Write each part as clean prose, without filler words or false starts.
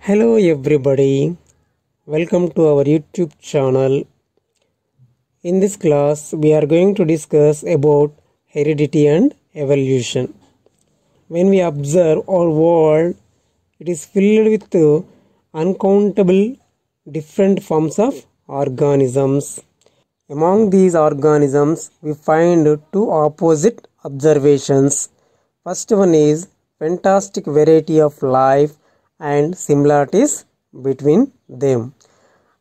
Hello everybody, welcome to our YouTube channel. In this class, we are going to discuss about heredity and evolution. When we observe our world, it is filled with uncountable different forms of organisms. Among these organisms, we find two opposite observations. First one is fantastic variety of life and similarities between them.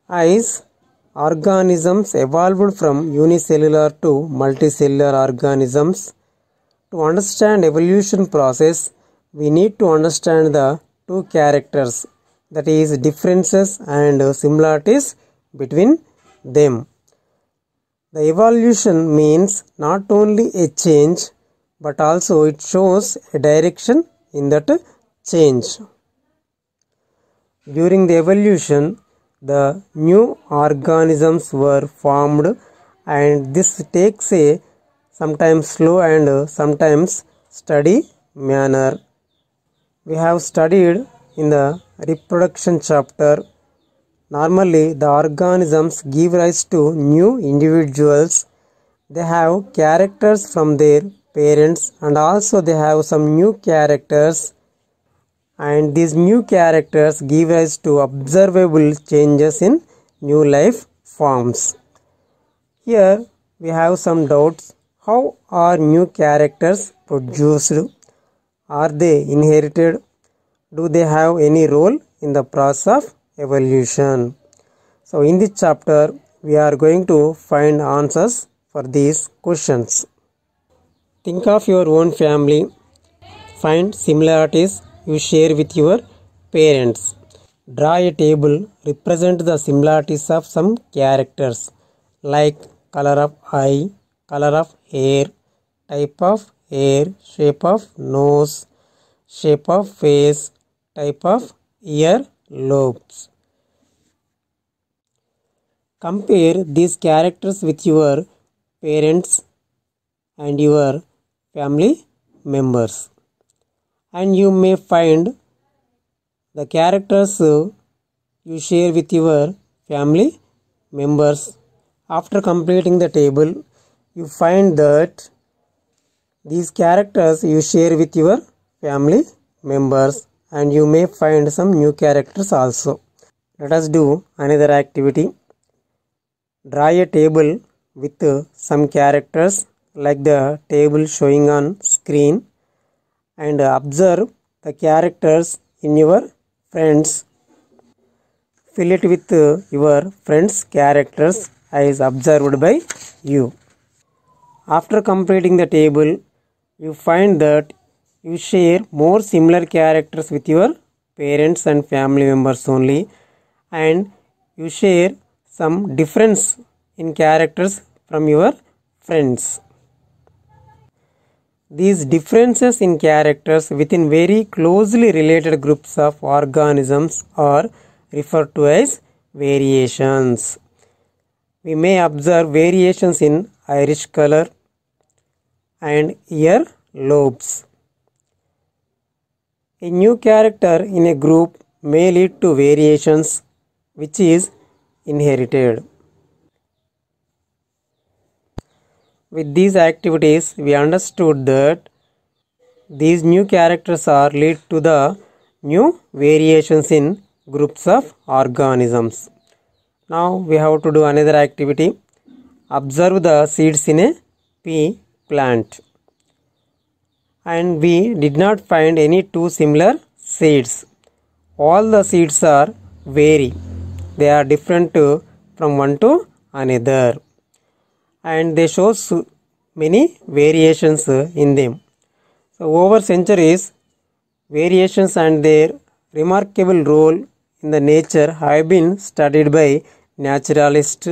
As organisms evolved from unicellular to multicellular organisms, to understand evolution process, we need to understand the two characters, that is differences and similarities between them. The evolution means not only a change, but also it shows a direction in that change. During the evolution, the new organisms were formed, and this takes a sometimes slow and sometimes steady manner. We have studied in the reproduction chapter. Normally, the organisms give rise to new individuals. They have characters from their parents, and also they have some new characters. And these new characters give rise to observable changes in new life forms. Here we have some doubts. How are new characters produced? Are they inherited? Do they have any role in the process of evolution? So in this chapter we are going to find answers for these questions. Think of your own family. Find similarities you share with your parents. Draw a table, represent the similarities of some characters like color of eye, color of hair, type of hair, shape of nose, shape of face, type of ear lobes. Compare these characters with your parents and your family members, and you may find the characters you share with your family members. After completing the table, you find that these characters you share with your family members, and you may find some new characters also. Let us do another activity. Draw a table with some characters like the table showing on screen, and observe the characters in your friends. Fill it with your friends' characters as observed by you. After completing the table, you find that you share more similar characters with your parents and family members only, and you share some difference in characters from your friends. These differences in characters within very closely related groups of organisms are referred to as variations. We may observe variations in iris color and ear lobes. A new character in a group may lead to variations which is inherited. With these activities, we understood that these new characters are lead to the new variations in groups of organisms. Now we have to do another activity. Observe the seeds in a pea plant. And we did not find any two similar seeds. All the seeds are vary. They are different from one to another, and they show many variations in them. So over centuries, variations and their remarkable role in the nature have been studied by naturalists.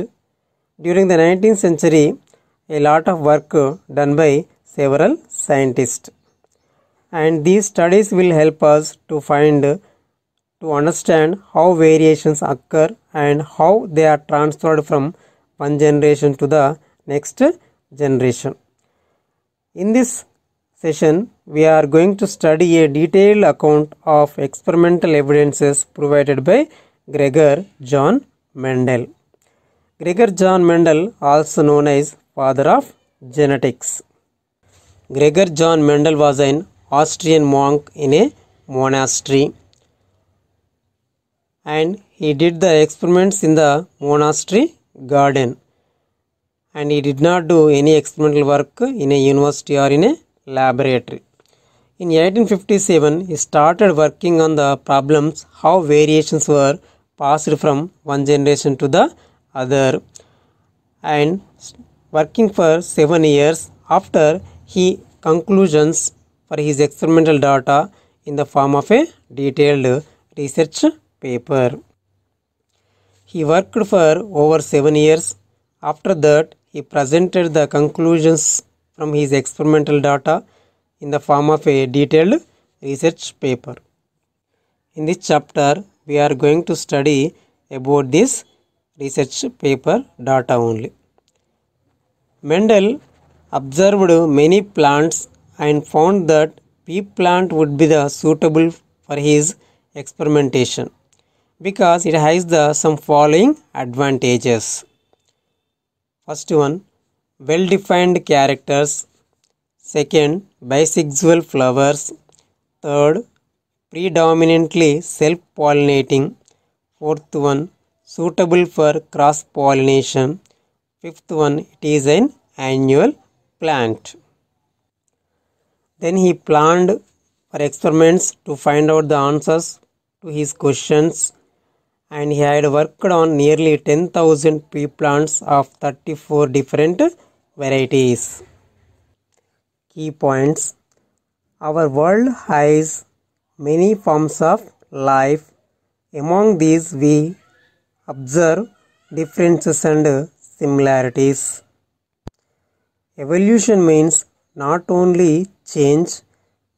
During the 19th century, a lot of work done by several scientists, and these studies will help us to understand how variations occur and how they are transferred from one generation to the next generation. In this session, we are going to study a detailed account of experimental evidences provided by Gregor John Mendel. Gregor John Mendel, also known as father of genetics. Gregor John Mendel was an Austrian monk in a monastery, and he did the experiments in the monastery garden, and he did not do any experimental work in a university or in a laboratory. In 1857, he started working on the problems how variations were passed from one generation to the other, and working for 7 years. After he conclusions for his experimental data in the form of a detailed research paper. He worked for over 7 years. After that, he presented the conclusions from his experimental data in the form of a detailed research paper. In this chapter, we are going to study about this research paper data only. Mendel observed many plants and found that pea plant would be the suitable for his experimentation because it has some following advantages. First one, well-defined characters. Second, bisexual flowers. Third, predominantly self-pollinating. Fourth one, suitable for cross-pollination. Fifth one, it is an annual plant. Then he planned for experiments to find out the answers to his questions, and he had worked on nearly 10,000 pea plants of 34 different varieties. Key points. Our world has many forms of life. Among these, we observe differences and similarities. Evolution means not only change,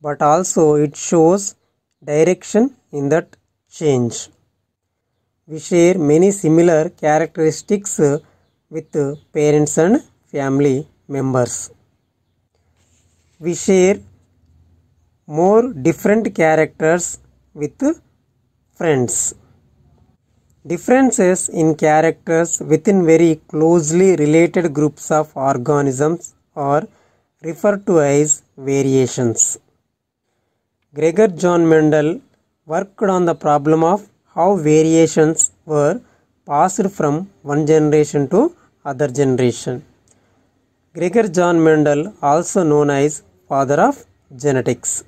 but also it shows direction in that change. We share many similar characteristics with parents and family members. We share more different characters with friends. Differences in characters within very closely related groups of organisms are referred to as variations. Gregor John Mendel worked on the problem of how variations were passed from one generation to other generation. Gregor John Mendel, also known as father of genetics.